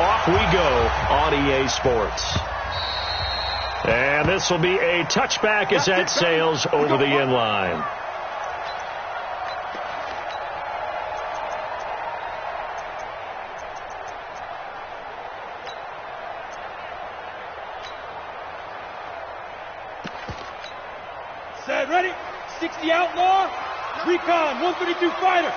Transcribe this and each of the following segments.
off we go on EA Sports. And this will be a touchback as that sails over the end line. Set, ready? 60 outlaw, recon, 132 fighter.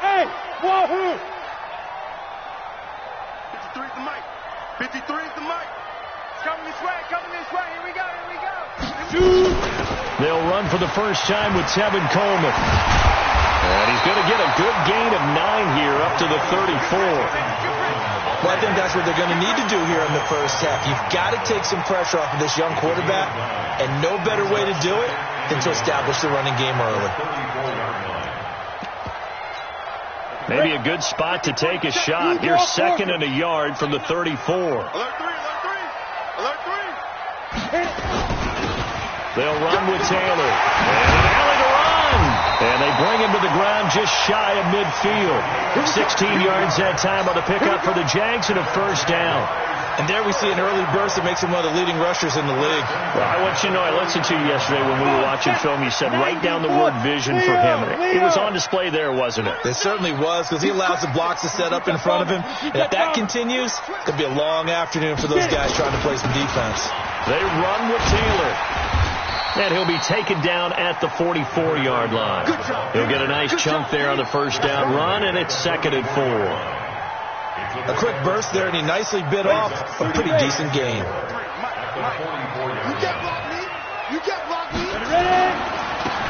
Hey, wahoo! 53 is the mic. 53 is the mic. It's coming this way, Here we go, Shoot! They'll run for the first time with Tevin Coleman. And he's going to get a good gain of 9 here up to the 34. Well, I think that's what they're going to need to do here in the first half. You've got to take some pressure off of this young quarterback, and no better way to do it than to establish the running game early. Maybe a good spot to take a shot. Here's 2nd and a yard from the 34. Alert 3. They'll run with Taylor. And an alley to run. And they bring him to the ground just shy of midfield. 16 yards that time on the pickup for the Jags and a first down. And there we see an early burst that makes him one of the leading rushers in the league. Well, I want you to know, I listened to you yesterday when we were watching film. You said write down the word vision for him. It was on display there, wasn't it? It certainly was, because he allows the blocks to set up in front of him. And if that continues, it'll be a long afternoon for those guys trying to play some defense. They run with Taylor. And he'll be taken down at the 44-yard line. He'll get a nice chunk there on the first down run, and it's 2nd and 4. A quick burst there, and he nicely bit off a pretty decent gain.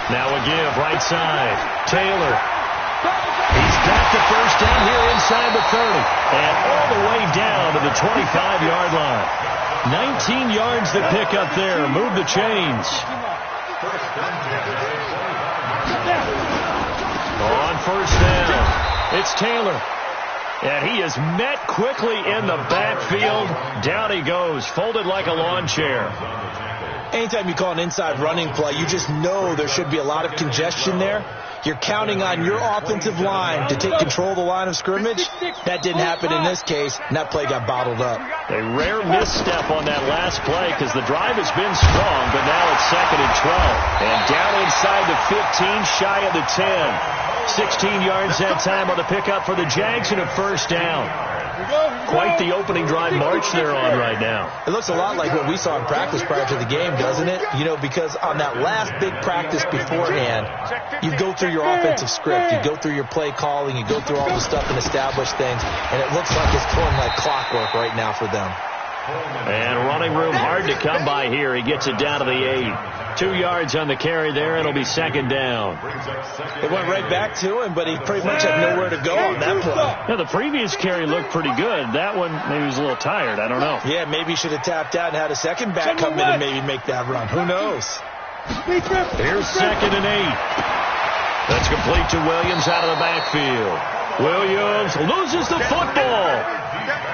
Now a give, right side. Taylor. He's got the first down here inside the 30. And all the way down to the 25-yard line. 19 yards that pick up there. Move the chains. On first down, it's Taylor. And he is met quickly in the backfield. Down he goes, folded like a lawn chair. Anytime you call an inside running play, you just know there should be a lot of congestion there. You're counting on your offensive line to take control of the line of scrimmage. That didn't happen in this case, and that play got bottled up. A rare misstep on that last play because the drive has been strong, but now it's 2nd and 12. And down inside the 15, shy of the 10. 16 yards that time on the pickup for the Jags and a first down. Quite the opening drive march they're on right now. It looks a lot like what we saw in practice prior to the game, doesn't it? You know, because on that last big practice beforehand, you go through your offensive script, you go through your play calling, you go through all the stuff and establish things, and it looks like it's going like clockwork right now for them. And running room hard to come by here. He gets it down to the 8. 2 yards on the carry there. It'll be 2nd down. It went right back to him, but he pretty much had nowhere to go on that play. Yeah, the previous carry looked pretty good. That one, maybe he was a little tired. I don't know. Yeah, maybe he should have tapped out and had a second back come in and maybe make that run. Who knows? Here's 2nd and 8. That's complete to Williams out of the backfield. Williams loses the football.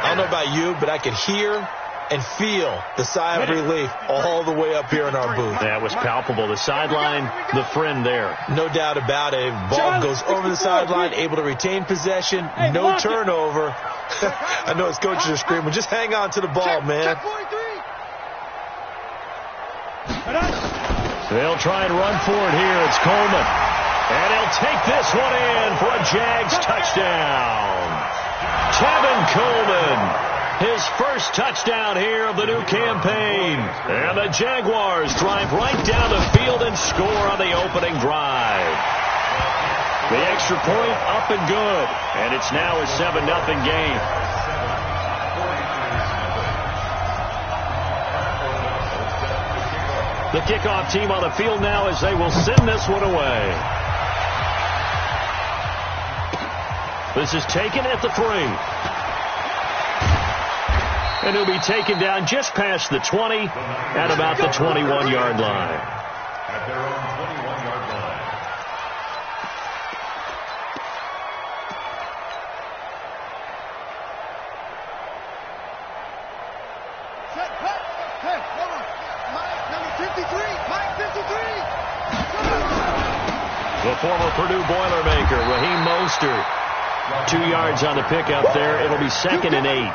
I don't know about you, but I could hear and feel the sigh of relief all the way up here in our booth. That was palpable. The sideline, the friend there. No doubt about it. Ball goes over the sideline, able to retain possession, no turnover. I know his coaches are screaming, just hang on to the ball, man. They'll try and run for it here. It's Coleman. And he'll take this one in for a Jags touchdown. Tevin Coleman. His first touchdown here of the new campaign. And the Jaguars drive right down the field and score on the opening drive. The extra point up and good. And it's now a 7-0 game. The kickoff team on the field now as they will send this one away. This is taken at the 3. And he'll be taken down just past the 20 at about the 21-yard line. At their own 21-yard line. Hey, hold on. Mike, number 53. Mike, 53. The former Purdue Boilermaker, Raheem Mostert. 2 yards on the pickup there. It'll be 2nd and 8.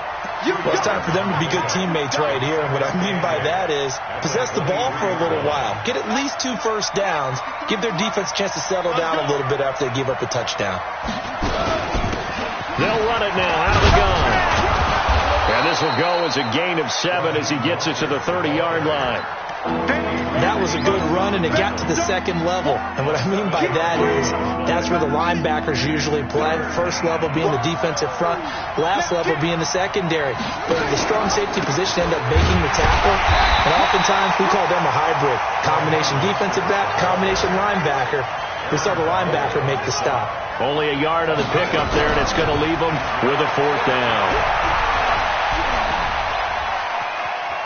Well, it's time for them to be good teammates right here. And what I mean by that is possess the ball for a little while. Get at least 2 first downs. Give their defense a chance to settle down a little bit after they give up a touchdown. They'll run it now out of the gun. And this will go as a gain of 7 as he gets it to the 30-yard line. That was a good run, and it got to the second level. And what I mean by that is that's where the linebackers usually play. First level being the defensive front, last level being the secondary. But the strong safety position end up making the tackle, and oftentimes we call them a hybrid. Combination defensive back, combination linebacker. We saw the linebacker make the stop. Only a yard on the pickup there, and it's going to leave them with a 4th down.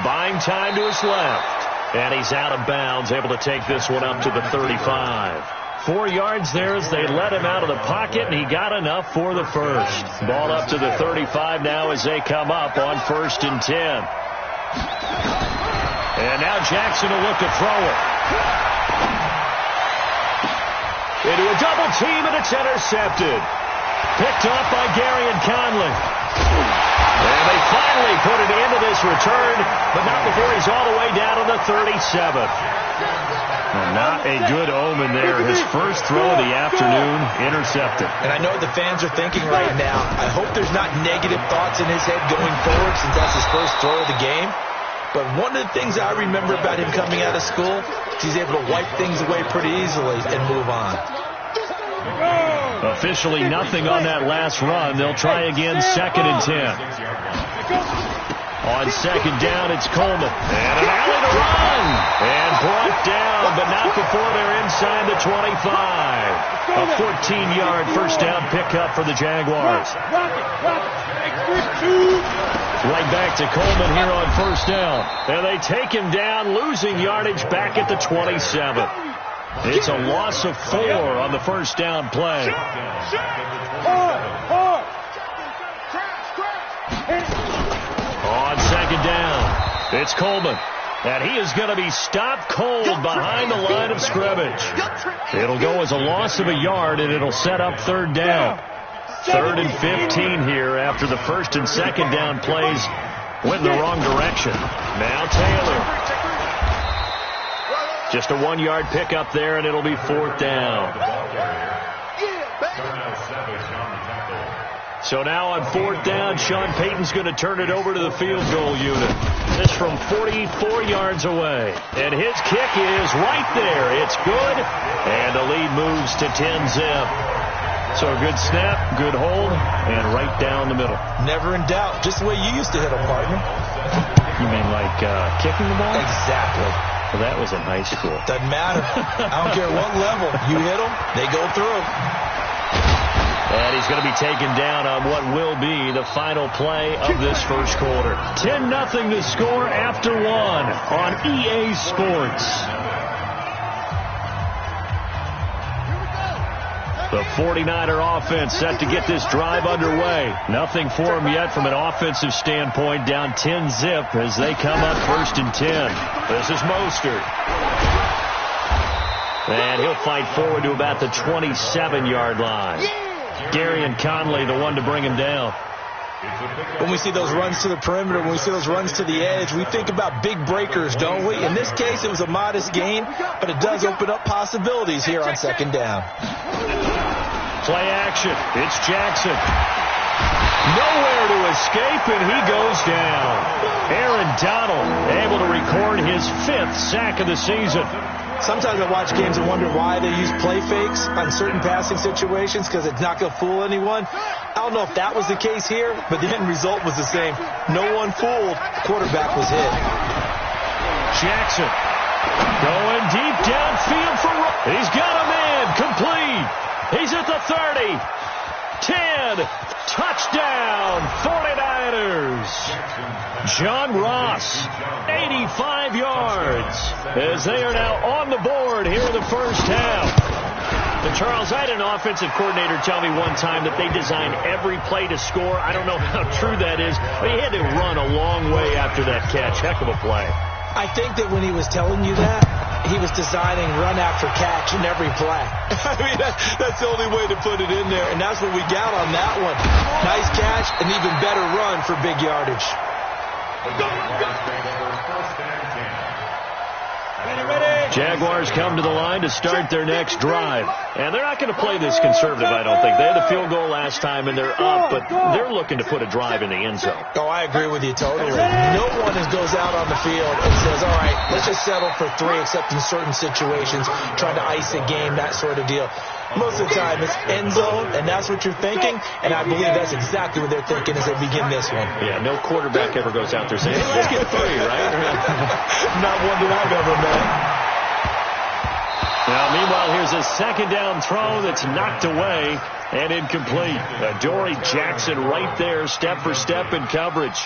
Buying time to his left. And he's out of bounds, able to take this one up to the 35. 4 yards there as they let him out of the pocket, and he got enough for the first. Ball up to the 35 now as they come up on 1st and 10. And now Jackson will look to throw it. Into a double team, and it's intercepted. Picked off by Gary and Conley. And they finally put it into this return, but not before he's all the way down to the 37th. Not a good omen there. His first throw of the afternoon intercepted. And I know what the fans are thinking right now. I hope there's not negative thoughts in his head going forward since that's his first throw of the game. But one of the things I remember about him coming out of school is he's able to wipe things away pretty easily and move on. Officially nothing on that last run. They'll try again 2nd and 10. On 2nd down, it's Coleman. And an alley to run. And brought down, but not before they're inside the 25. A 14-yard first down pickup for the Jaguars. Right back to Coleman here on 1st down. And they take him down, losing yardage back at the 27. It's a loss of 4 on the first down play. On 2nd down, it's Coleman. And he is going to be stopped cold behind the line of scrimmage. It'll go as a loss of a yard, and it'll set up 3rd down. 3rd and 15 here after the 1st and 2nd down plays went in the wrong direction. Now Taylor. Just a 1-yard pickup there, and it'll be 4th down. So now on 4th down, Sean Payton's going to turn it over to the field goal unit. This from 44 yards away. And his kick is right there. It's good. And the lead moves to 10-zip. So a good snap, good hold, and right down the middle. Never in doubt. Just the way you used to hit them, partner. You mean like kicking the ball? Exactly. Well, that was in high school. Doesn't matter. I don't care what level. You hit them, they go through. And he's going to be taken down on what will be the final play of this first quarter. 10-0 to score after 1 on EA Sports. The 49er offense set to get this drive underway. Nothing for them yet from an offensive standpoint. Down 10-zip as they come up 1st and 10. This is Mostert. And he'll fight forward to about the 27-yard line. Gary and Conley, the one to bring him down. When we see those runs to the perimeter, when we see those runs to the edge, we think about big breakers, don't we? In this case, it was a modest gain, but it does open up possibilities here on 2nd down. Play action. It's Jackson. Nowhere to escape, and he goes down. Aaron Donald able to record his 5th sack of the season. Sometimes I watch games and wonder why they use play fakes on certain passing situations because it's not going to fool anyone. I don't know if that was the case here, but the end result was the same. No one fooled. Quarterback was hit. Jackson going deep downfield for he's got a man complete. He's at the 30. 10. Touchdown 49ers. John Ross, 85 yards as they are now on the board here in the first half. And Charles, I had an offensive coordinator tell me one time that they designed every play to score. I don't know how true that is, but he had to run a long way after that catch. Heck of a play. I think that when he was telling you that, he was designing run after catch in every play. I mean, that's the only way to put it in there, and that's what we got on that one. Nice catch, an even better run for big yardage. Jaguars come to the line to start their next drive. And they're not going to play this conservative, I don't think. They had the field goal last time, and they're up, but they're looking to put a drive in the end zone. Oh, I agree with you totally. No one goes out on the field and says, all right, let's just settle for 3, except in certain situations, trying to ice a game, that sort of deal. Most of the time, it's end zone, and that's what you're thinking, and I believe that's exactly what they're thinking as they begin this one. Yeah, no quarterback ever goes out there saying, hey, let's get 3, right? Not one that I've ever met. Now, meanwhile, here's a second down throw that's knocked away and incomplete. Adoree Jackson right there, step for step in coverage.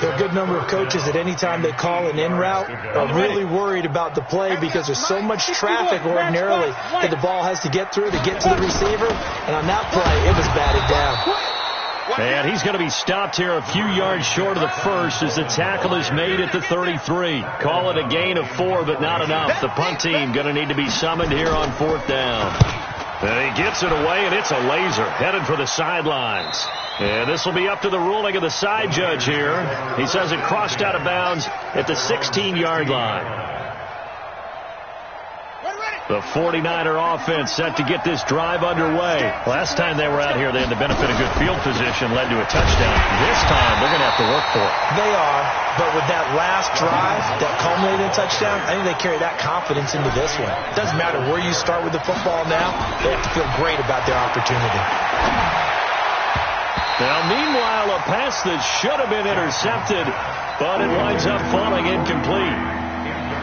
There are a good number of coaches at any time they call an in route are really worried about the play because there's so much traffic ordinarily that the ball has to get through to get to the receiver. And on that play, it was batted down. And he's going to be stopped here a few yards short of the first as the tackle is made at the 33. Call it a gain of 4, but not enough. The punt team going to need to be summoned here on 4th down. And he gets it away, and it's a laser headed for the sidelines. And this will be up to the ruling of the side judge here. He says it crossed out of bounds at the 16-yard line. The 49er offense set to get this drive underway. Last time they were out here, they had the benefit of good field position, led to a touchdown. This time, they're going to have to work for it. They are, but with that last drive that culminated in a touchdown, I think they carry that confidence into this one. It doesn't matter where you start with the football now. They have to feel great about their opportunity. Now, meanwhile, a pass that should have been intercepted, but it winds up falling incomplete.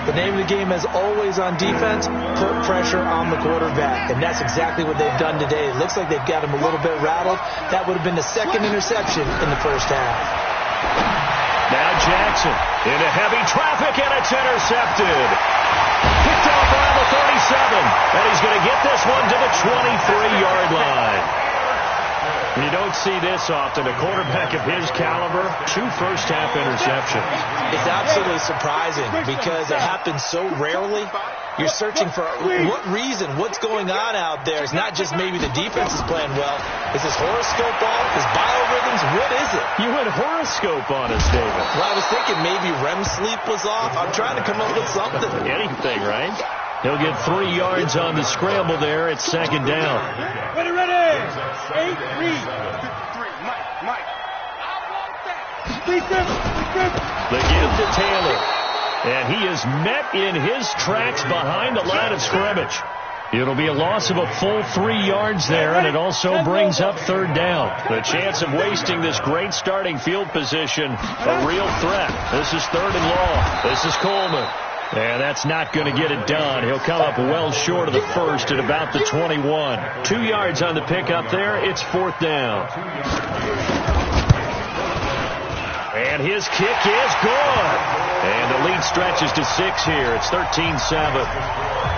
The name of the game is always on defense, put pressure on the quarterback. And that's exactly what they've done today. It looks like they've got him a little bit rattled. That would have been the second interception in the first half. Now Jackson into heavy traffic, and it's intercepted. Picked off around the 37. And he's going to get this one to the 23-yard line. You don't see this often. A quarterback of his caliber, 2 first-half interceptions. It's absolutely surprising because it happens so rarely. You're searching for what reason, what's going on out there. It's not just maybe the defense is playing well. Is his horoscope off? His biorhythms? What is it? You went horoscope on us, David. Well, I was thinking maybe REM sleep was off. I'm trying to come up with something. Anything, right? He'll get 3 yards on the scramble there. It's second down. Ready, ready. 8-3. Mike. The give to Taylor. And he is met in his tracks behind the line of scrimmage. It'll be a loss of a full 3 yards there, and it also brings up 3rd down. The chance of wasting this great starting field position, a real threat. This is 3rd and long. This is Coleman. And that's not going to get it done. He'll come up well short of the first at about the 21. 2 yards on the pickup there. It's 4th down. And his kick is good. And the lead stretches to 6 here. It's 13-7.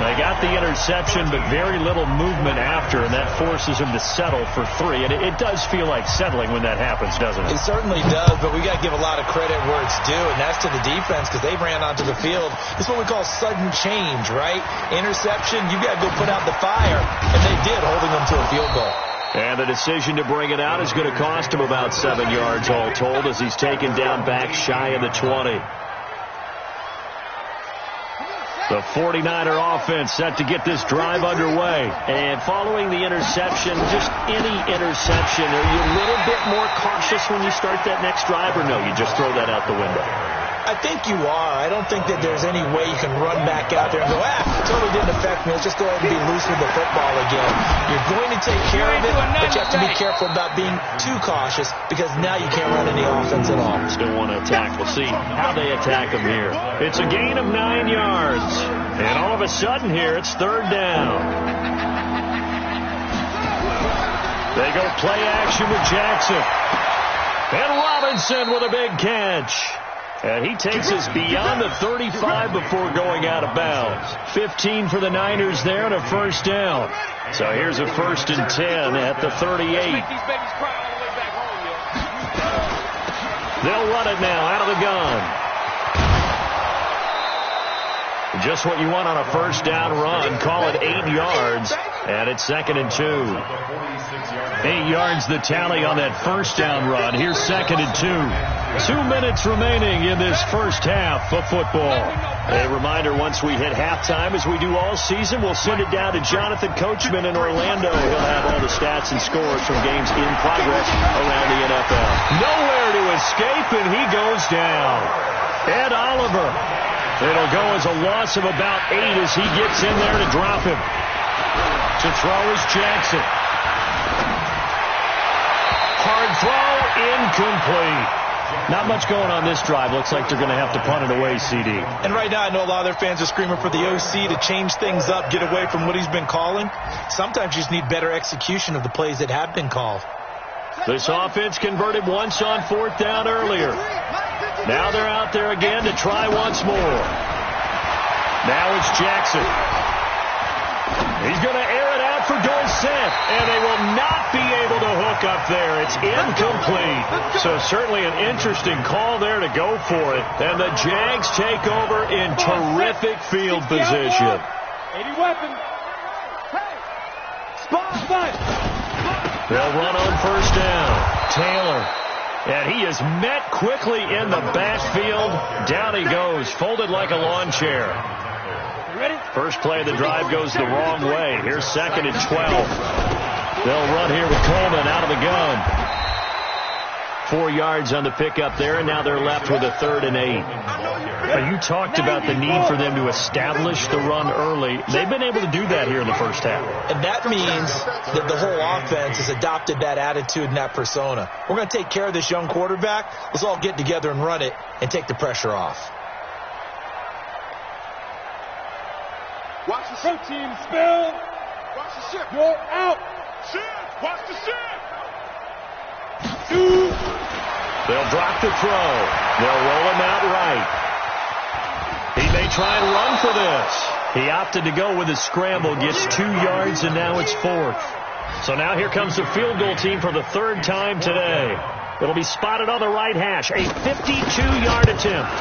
They got the interception, but very little movement after, and that forces him to settle for 3. And it does feel like settling when that happens, doesn't it? It certainly does, but we got to give a lot of credit where it's due, and that's to the defense because they ran onto the field. It's what we call sudden change, right? Interception, you got to go put out the fire, and they did, holding them to a field goal. And the decision to bring it out is going to cost him about 7 yards all told as he's taken down back shy of the 20. The 49er offense set to get this drive underway. And following the interception, just any interception, are you a little bit more cautious when you start that next drive, or no, you just throw that out the window? I think you are. I don't think that there's any way you can run back out there and go, totally didn't affect me. Let's just go ahead and be loose with the football again. You're going to take care of it, but you have to be careful about being too cautious because now you can't run any offense at all. Still want to attack. We'll see how they attack them here. It's a gain of 9 yards. And all of a sudden here, it's 3rd down. They go play action with Jackson. And Robinson with a big catch. And he takes us beyond the 35 before going out of bounds. 15 for the Niners there and a first down. So here's a 1st and 10 at the 38. They'll run it now out of the gun. Just what you want on a first down run. Call it 8 yards, and it's 2nd and 2. 8 yards the tally on that first down run. Here's 2nd and 2. 2 minutes remaining in this first half of football. A reminder, once we hit halftime, as we do all season, we'll send it down to Jonathan Coachman in Orlando. He'll have all the stats and scores from games in progress around the NFL. Nowhere to escape, and he goes down. Ed Oliver. It'll go as a loss of about 8 as he gets in there to drop him. To throw is Jackson. Hard throw, incomplete. Not much going on this drive. Looks like they're going to have to punt it away, CD. And right now I know a lot of their fans are screaming for the OC to change things up, get away from what he's been calling. Sometimes you just need better execution of the plays that have been called. This offense converted once on 4th down earlier. Now they're out there again to try once more. Now it's Jackson. He's going to air it out for Dorsett, and they will not be able to hook up there. It's incomplete. So certainly an interesting call there to go for it. And the Jags take over in terrific field position. 80 weapon. Spot. They'll run on first down. Taylor. And he is met quickly in the backfield. Down he goes, folded like a lawn chair. First play of the drive goes the wrong way. Here's 2nd and 12. They'll run here with Coleman out of the gun. 4 yards on the pickup there, and now they're left with a 3rd and 8. Now, you talked about the need for them to establish the run early. They've been able to do that here in the first half. And that means that the whole offense has adopted that attitude and that persona. We're going to take care of this young quarterback. Let's all get together and run it and take the pressure off. Watch the ship. Team spill. Watch the ship. You're out. Ship. Watch the ship. They'll drop the throw. They'll roll him out right. He may try and run for this. He opted to go with a scramble, gets 2 yards, and now it's 4th. So now here comes the field goal team for the 3rd time today. It'll be spotted on the right hash. A 52-yard attempt.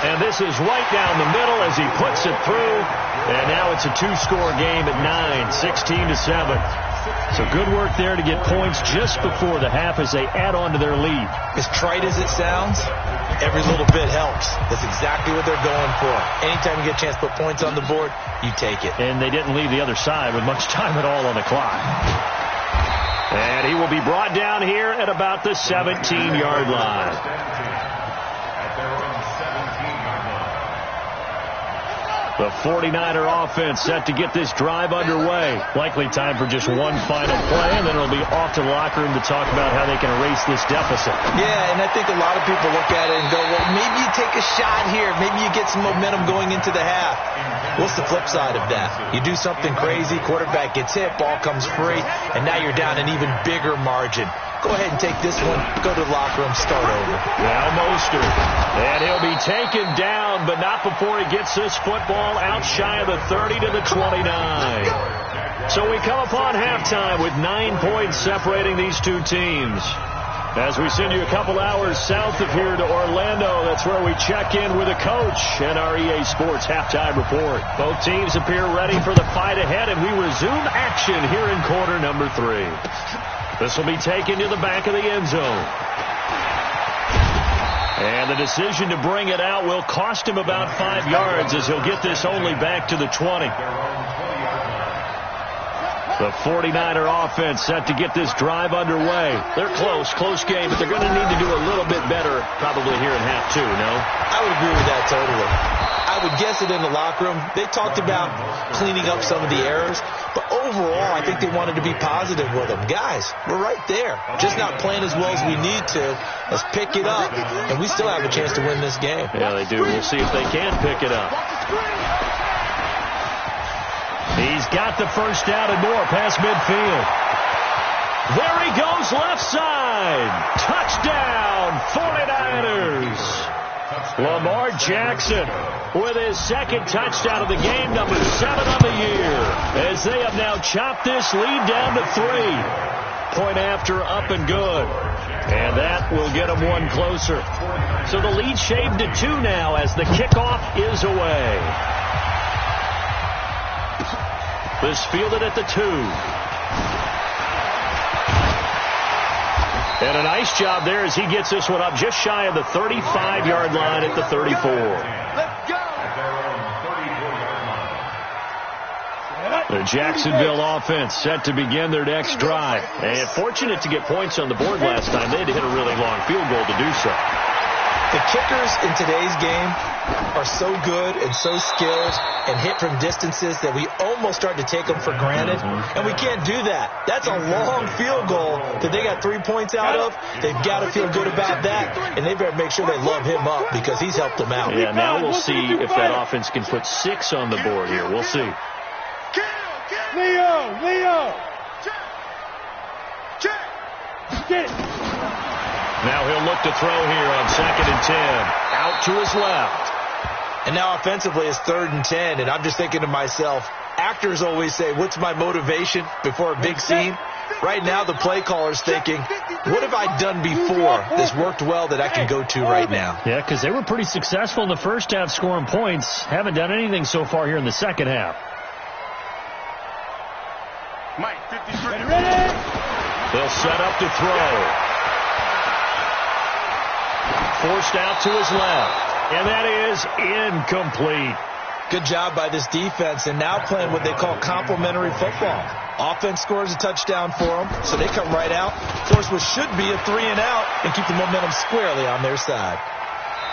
And this is right down the middle as he puts it through. And now it's a 2-score game at 9, 16-7. So good work there to get points just before the half as they add on to their lead. As trite as it sounds, every little bit helps. That's exactly what they're going for. Anytime you get a chance to put points on the board, you take it. And they didn't leave the other side with much time at all on the clock. And he will be brought down here at about the 17-yard line. The 49er offense set to get this drive underway. Likely time for just one final play, and then it'll be off to the locker room to talk about how they can erase this deficit. Yeah, and I think a lot of people look at it and go, well, maybe you take a shot here. Maybe you get some momentum going into the half. What's the flip side of that? You do something crazy, quarterback gets hit, ball comes free, and now you're down an even bigger margin. Go ahead and take this one, go to the locker room, start over. Now Mostert. And he'll be taken down, but not before he gets this football out shy of the 30 to the 29. So we come upon halftime with 9 points separating these two teams. As we send you a couple hours south of here to Orlando, that's where we check in with a coach and our EA Sports halftime report. Both teams appear ready for the fight ahead, and we resume action here in quarter number 3. This will be taken to the back of the end zone. And the decision to bring it out will cost him about 5 yards as he'll get this only back to the 20. The 49er offense set to get this drive underway. They're close game, but they're going to need to do a little bit better probably here in half 2, no? I would agree with that totally. I would guess it in the locker room. They talked about cleaning up some of the errors, but overall I think they wanted to be positive with them. Guys, we're right there. Just not playing as well as we need to. Let's pick it up, and we still have a chance to win this game. Yeah, they do. We'll see if they can pick it up. He's got the first down and more past midfield. There he goes left side. Touchdown, 49ers. Lamar Jackson with his second touchdown of the game, number 7 on the year, as they have now chopped this lead down to 3. Point after, up and good. And that will get them one closer. So the lead shaved to 2 now as the kickoff is away. This fielded at the 2. And a nice job there as he gets this one up just shy of the 35-yard line at the 34. Let's go. The Jacksonville offense set to begin their next drive. And fortunate to get points on the board last time. They had to hit a really long field goal to do so. The kickers in today's game are so good and so skilled and hit from distances that we almost start to take them for granted. And we can't do that. That's a long field goal that they got 3 points out of. They've got to feel good about that. And they better make sure they love him up because he's helped them out. Yeah, now we'll see if that offense can put 6 on the board here. We'll see. Leo! Check! Now he'll look to throw here on 2nd and 10. Out to his left. And now offensively it's 3rd and 10. And I'm just thinking to myself, actors always say, what's my motivation before a big scene? Right now the play caller's thinking, what have I done before this worked well that I can go to right now? Yeah, because they were pretty successful in the first half scoring points. Haven't done anything so far here in the second half. Mike, 53. Ready? They'll set up to throw. Forced out to his left. And that is incomplete. Good job by this defense, and now playing what they call complementary football. Offense scores a touchdown for them, so they come right out, force what should be a 3-and-out, and keep the momentum squarely on their side.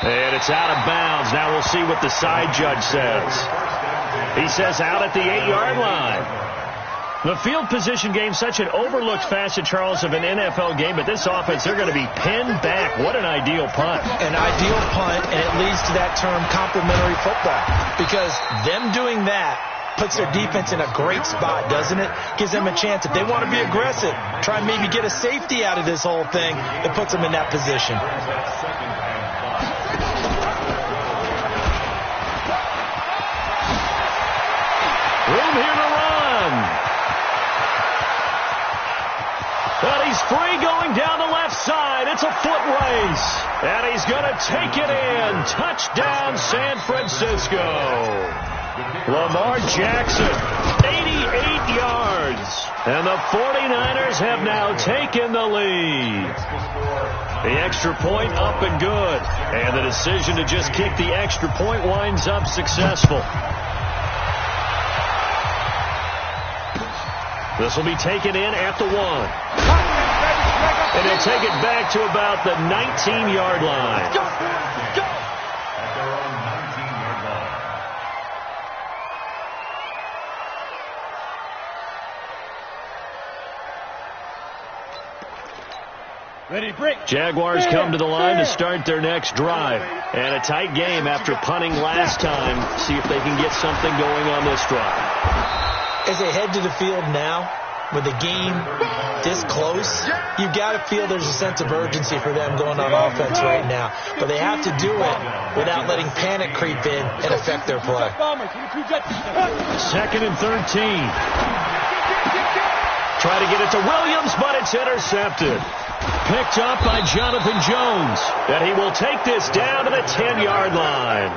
And it's out of bounds. Now we'll see what the side judge says. He says out at the 8-yard line. The field position game, such an overlooked facet, Charles, of an NFL game, but this offense, they're going to be pinned back. What an ideal punt. An ideal punt, and it leads to that term complementary football, because them doing that puts their defense in a great spot, doesn't it? Gives them a chance. If they want to be aggressive, try and maybe get a safety out of this whole thing, it puts them in that position. Room here to run. But he's free going down the left side. It's a foot race. And he's going to take it in. Touchdown, San Francisco. Lamar Jackson, 88 yards. And the 49ers have now taken the lead. The extra point up and good. And the decision to just kick the extra point winds up successful. This will be taken in at the 1. And he'll take it back to about the 19-yard line. Go! Ready, break. Jaguars come to the line to start their next drive. And a tight game after punting last time. See if they can get something going on this drive. As they head to the field now, with the game this close, you've got to feel there's a sense of urgency for them going on offense right now. But they have to do it without letting panic creep in and affect their play. 2nd and 13. Try to get it to Williams, but it's intercepted. Picked up by Jonathan Jones. And he will take this down to the 10-yard line.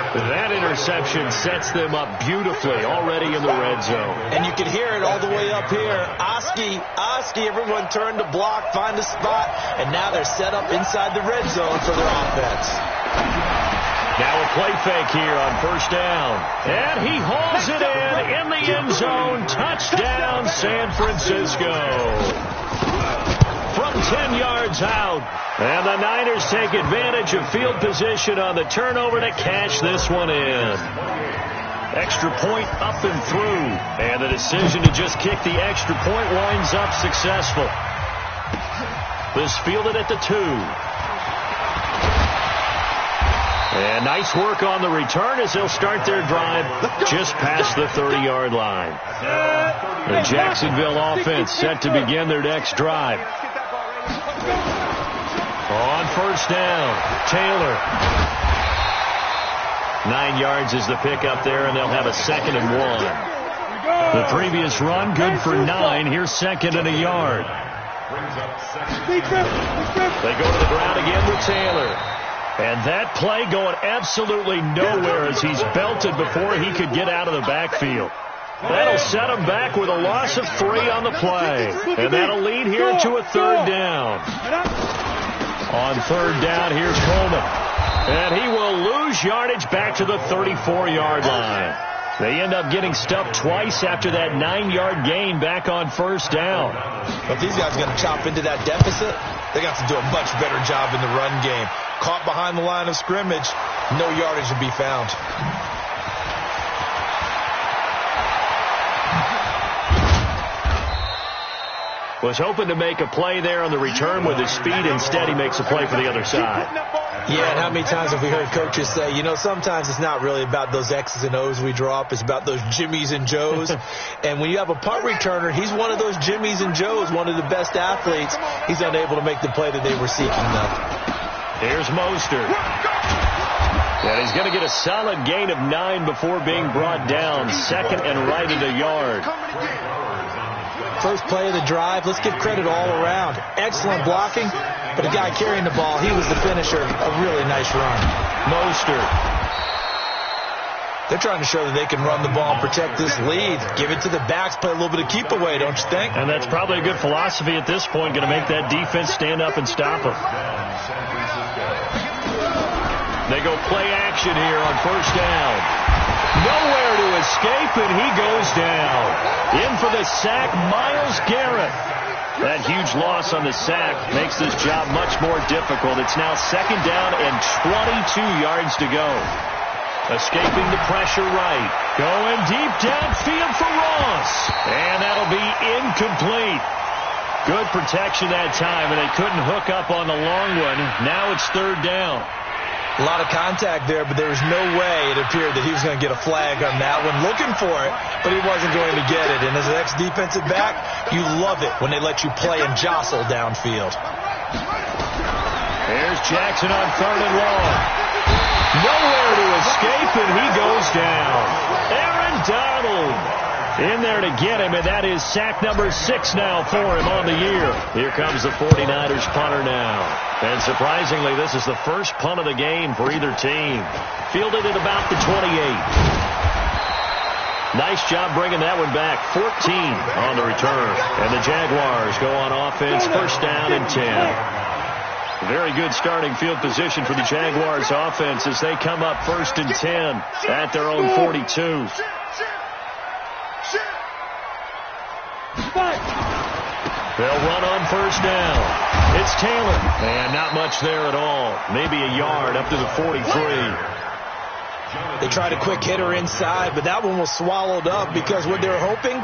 That interception sets them up beautifully already in the red zone. And you can hear it all the way up here. Oski, everyone turned to block, find a spot, and now they're set up inside the red zone for their offense. Now a play fake here on 1st down. And he hauls it in the end zone. Touchdown, San Francisco. From 10 yards out. And the Niners take advantage of field position on the turnover to cash this one in. Extra point up and through. And the decision to just kick the extra point winds up successful. This fielded at the 2. And nice work on the return as they'll start their drive just past the 30-yard line. The Jacksonville offense set to begin their next drive. On 1st down, Taylor. 9 yards is the pickup there, and they'll have a 2nd and 1. The previous run, good for 9. Here's 2nd and a yard. They go to the ground again with Taylor. And that play going absolutely nowhere as he's belted before he could get out of the backfield. That'll set him back with a loss of 3 on the play. And that'll lead here to a 3rd down. On 3rd down, here's Coleman. And he will lose yardage back to the 34-yard line. They end up getting stuffed twice after that 9-yard gain back on 1st down. If these guys are going to chop into that deficit, they got to do a much better job in the run game. Caught behind the line of scrimmage, no yardage to be found. Was hoping to make a play there on the return with his speed. Instead, he makes a play for the other side. Yeah, and how many times have we heard coaches say, you know, sometimes it's not really about those X's and O's we draw up. It's about those Jimmies and Joes. And when you have a punt returner, he's one of those Jimmies and Joes, one of the best athletes. He's unable to make the play that they were seeking, though. Here's Mostert. And he's going to get a solid gain of 9 before being brought down. 2nd and right at a yard. First play of the drive. Let's give credit all around. Excellent blocking, but the guy carrying the ball, he was the finisher. A really nice run. Mostert. They're trying to show that they can run the ball and protect this lead. Give it to the backs, play a little bit of keep away, don't you think? And that's probably a good philosophy at this point, going to make that defense stand up and stop them. They go play action here on 1st down. Nowhere to escape, and he goes down. In for the sack, Myles Garrett. That huge loss on the sack makes this job much more difficult. It's now 2nd down and 22 yards to go. Escaping the pressure right. Going deep downfield for Ross. And that'll be incomplete. Good protection that time, and they couldn't hook up on the long one. Now it's 3rd down. A lot of contact there, but there was no way it appeared that he was going to get a flag on that one. Looking for it, but he wasn't going to get it. And as an ex-defensive back, you love it when they let you play and jostle downfield. Here's Jackson on 3rd and long. Nowhere to escape, and he goes down. Aaron Donald in there to get him, and that is sack number 6 now for him on the year. Here comes the 49ers punter now. And surprisingly, this is the first punt of the game for either team. Fielded at about the 28. Nice job bringing that one back. 14 on the return. And the Jaguars go on offense, 1st down and 10. Very good starting field position for the Jaguars offense as they come up 1st and 10 at their own 42. They'll run on 1st down. It's Taylor. And not much there at all. Maybe a yard up to the 43. They tried a quick hitter inside, but that one was swallowed up because what they're hoping,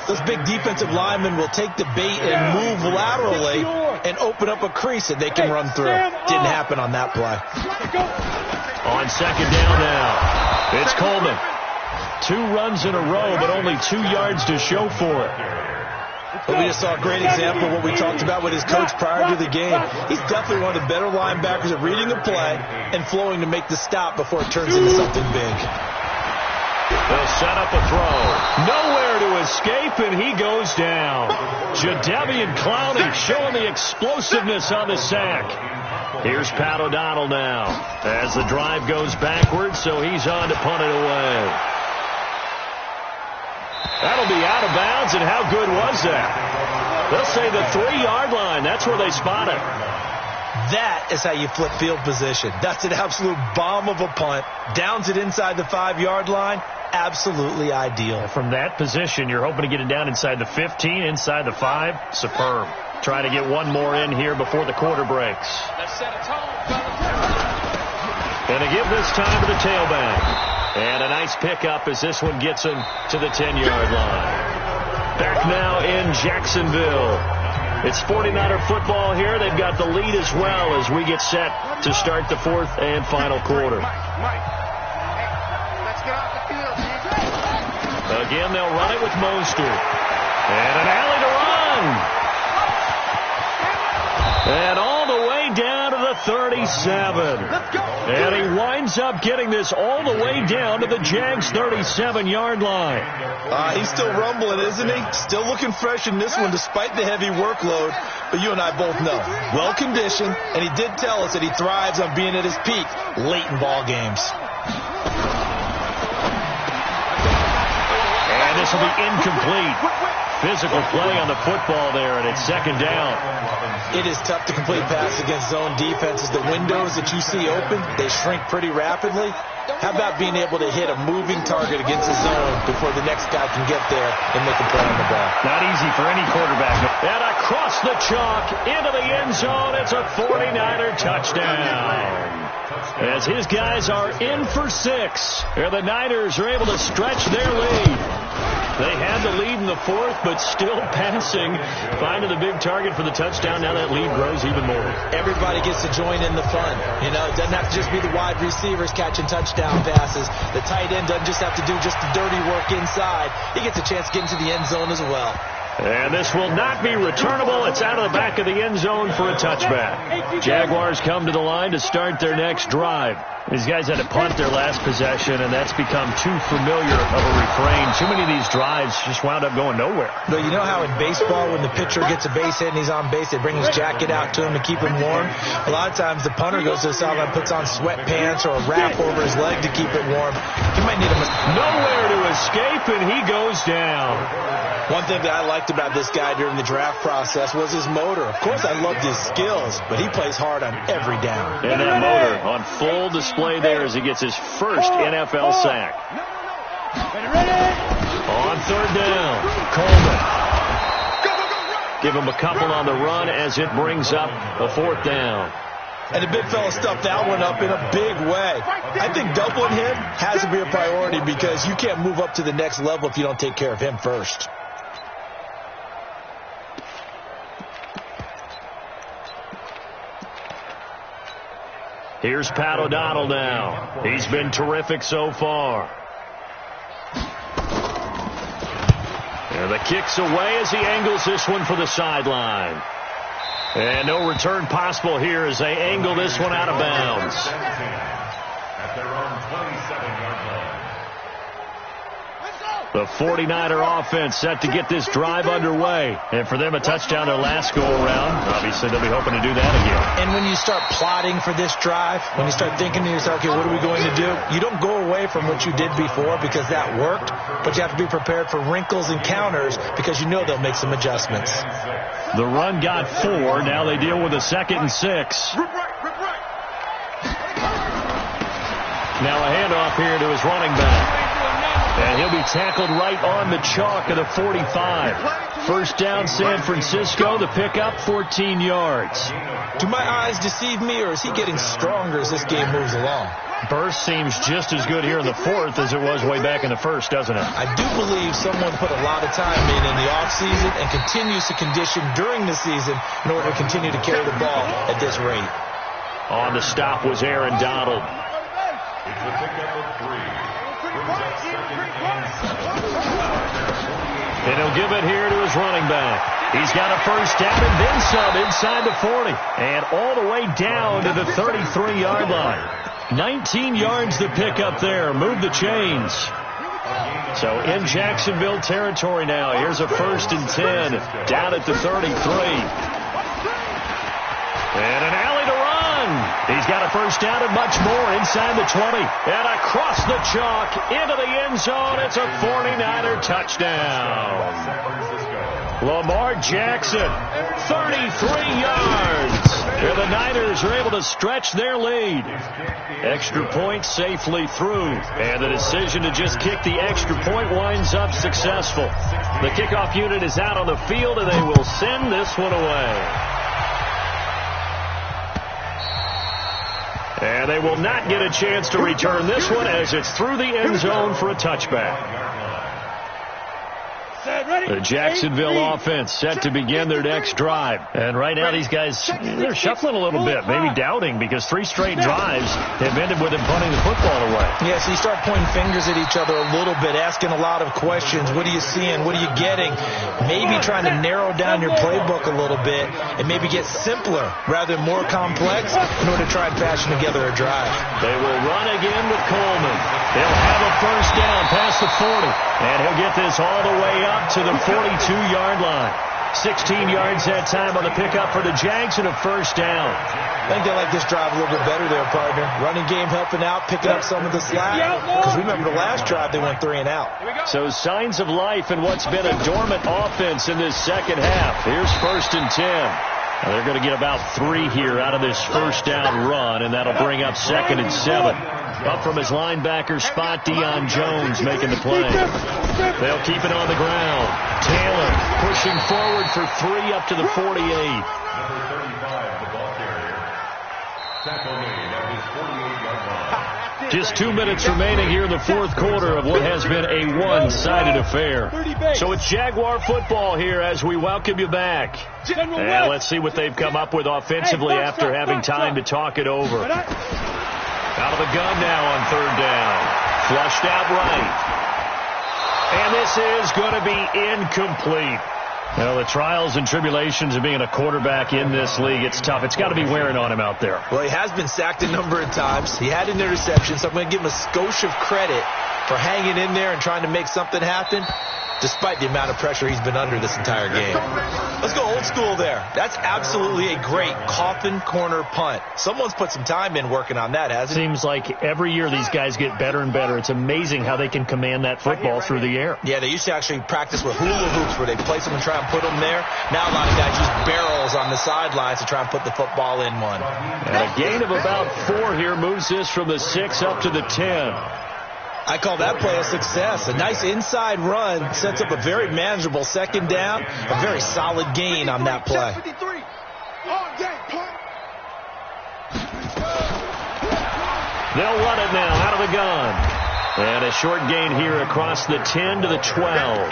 those big defensive linemen will take the bait and move laterally and open up a crease that they can run through. Didn't happen on that play. On 2nd down now, it's Coleman. 2 runs in a row, but only 2 yards to show for it. But we just saw a great example of what we talked about with his coach prior to the game. He's definitely one of the better linebackers at reading a play and flowing to make the stop before it turns into something big. They'll set up a throw. Nowhere to escape, and he goes down. Jadeveon Clowney showing the explosiveness on the sack. Here's Pat O'Donnell now as the drive goes backwards, so he's on to punt it away. That'll be out of bounds, and how good was that? They'll say the 3-yard line. That's where they spot it. That is how you flip field position. That's an absolute bomb of a punt. Downs it inside the 5-yard line. Absolutely ideal. From that position, you're hoping to get it down inside the 15, inside the 5. Superb. Trying to get one more in here before the quarter breaks. And a give this time to the tailback. And a nice pickup as this one gets him to the 10-yard line. Back now in Jacksonville. It's 49er football here. They've got the lead as well as we get set to start the 4th and final quarter. Again, they'll run it with Mostert. And an alley to run. And all the way down to the 36. 37. And he winds up getting this all the way down to the Jags' 37-yard line. He's still rumbling, isn't he? Still looking fresh in this one despite the heavy workload. But you and I both know, well-conditioned, and he did tell us that he thrives on being at his peak late in ball games. And this will be incomplete. Physical play on the football there, and it's second down. It is tough to complete passes against zone defenses. The windows that you see open, they shrink pretty rapidly. How about being able to hit a moving target against a zone before the next guy can get there and make a play on the ball? Not easy for any quarterback. And across the chalk into the end zone, it's a 49er touchdown. As his guys are in for 6. And the Niners are able to stretch their lead. They had the lead in the fourth, but still passing. Finding the big target for the touchdown. Now that lead grows even more. Everybody gets to join in the fun. You know, it doesn't have to just be the wide receivers catching touchdown passes. The tight end doesn't just have to do just the dirty work inside. He gets a chance to get into the end zone as well. And this will not be returnable. It's out of the back of the end zone for a touchback. Jaguars come to the line to start their next drive. These guys had to punt their last possession, and that's become too familiar of a refrain. Too many of these drives just wound up going nowhere. But you know how in baseball, when the pitcher gets a base hit and he's on base, they bring his jacket out to him to keep him warm? A lot of times the punter goes to the sideline, puts on sweatpants or a wrap over his leg to keep it warm. He might need nowhere to escape, and he goes down. One thing that I liked about this guy during the draft process was his motor. Of course, I loved his skills, but he plays hard on every down. And that motor on full display there as he gets his first NFL sack. On third down, Coleman. Give him a couple on the run as it brings up a fourth down. And the big fella stuffed that one up in a big way. I think doubling him has to be a priority because you can't move up to the next level if you don't take care of him first. Here's Pat O'Donnell now. He's been terrific so far. And the kick's away as he angles this one for the sideline. And no return possible here as they angle this one out of bounds. At their own 27-yard line. The 49er offense set to get this drive underway. And for them, a touchdown their last go-around. Obviously, they'll be hoping to do that again. And when you start plotting for this drive, when you start thinking to yourself, okay, what are we going to do? You don't go away from what you did before because that worked, but you have to be prepared for wrinkles and counters because you know they'll make some adjustments. The run got 4. Now they deal with a 2nd and 6. Now a handoff here to his running back. And he'll be tackled right on the chalk of the 45. First down, San Francisco. The pickup, 14 yards. Do my eyes deceive me, or is he getting stronger as this game moves along? Burst seems just as good here in the fourth as it was way back in the first, doesn't it? I do believe someone put a lot of time in the offseason and continues to condition during the season in order to continue to carry the ball at this rate. On the stop was Aaron Donald. It's a pickup of 3. And he'll give it here to his running back. He's got a first down and then some inside the 40. And all the way down to the 33-yard line. 19 yards to pick up there. Move the chains. So in Jacksonville territory now. Here's a 1st and 10 down at the 33. And an alley to run. He's got a first down and much more inside the 20. And across the chalk into the end zone. It's a 49er touchdown. Lamar Jackson, 33 yards. And the Niners are able to stretch their lead. Extra point safely through. And the decision to just kick the extra point winds up successful. The kickoff unit is out on the field, and they will send this one away. And they will not get a chance to return this one as it's through the end zone for a touchback. The Jacksonville offense set to begin their next drive. And right now these guys, they're shuffling a little bit, maybe doubting, because 3 straight drives have ended with them punting the football away. Yeah, so you start pointing fingers at each other a little bit, asking a lot of questions. What are you seeing? What are you getting? Maybe trying to narrow down your playbook a little bit and maybe get simpler rather than more complex in order to try and fashion together a drive. They will run again with Coleman. He'll have a first down past the 40, and he'll get this all the way up to the 42-yard line. 16 yards that time on the pickup for the Jags and a first down. I think they like this drive a little bit better there, partner. Running game helping out, picking up some of the slack. Because remember the last drive they went 3 and out. So signs of life in what's been a dormant offense in this second half. Here's 1st and 10. Now they're going to get about 3 here out of this first down run, and that'll bring up 2nd and 7. Up from his linebacker spot, Deion Jones making the play. They'll keep it on the ground. Taylor pushing forward for 3 up to the 48. Just 2 minutes remaining here in the 4th quarter of what has been a one-sided affair. So it's Jaguar football here as we welcome you back. And let's see what they've come up with offensively after having time to talk it over. Out of the gun now on 3rd down. Flushed out right. And this is going to be incomplete. Well, the trials and tribulations of being a quarterback in this league, it's tough. It's got to be wearing on him out there. Well, he has been sacked a number of times. He had an interception, so I'm going to give him a skosh of credit for hanging in there and trying to make something happen, despite the amount of pressure he's been under this entire game. Let's go old school there. That's absolutely a great coffin corner punt. Someone's put some time in working on that, hasn't it? Seems like every year these guys get better and better. It's amazing how they can command that football through the air. Yeah, they used to actually practice with hula hoops where they place them and try and put them there. Now a lot of guys use barrels on the sidelines to try and put the football in one. And a gain of about 4 here moves this from the 6 up to the 10. I call that play a success. A nice inside run sets up a very manageable 2nd down. A very solid gain on that play. They'll run it now out of the gun. And a short gain here across the 10 to the 12.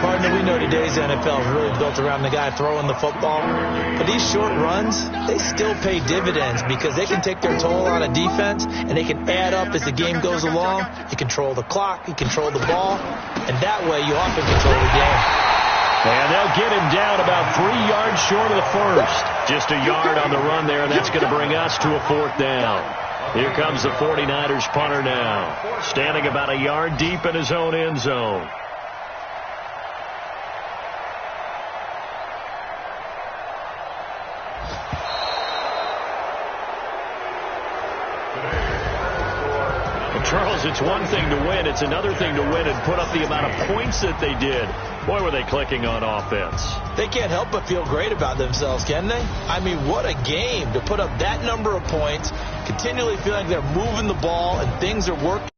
Partner, we know today's NFL is really built around the guy throwing the football. But these short runs, they still pay dividends because they can take their toll on a defense and they can add up as the game goes along. You control the clock, you control the ball, and that way you often control the game. And they'll get him down about 3 yards short of the first. Just a yard on the run there, and that's going to bring us to a 4th down. Here comes the 49ers punter now, standing about a yard deep in his own end zone. Charles, it's one thing to win. It's another thing to win and put up the amount of points that they did. Boy, were they clicking on offense. They can't help but feel great about themselves, can they? I mean, what a game to put up that number of points, continually feeling like they're moving the ball and things are working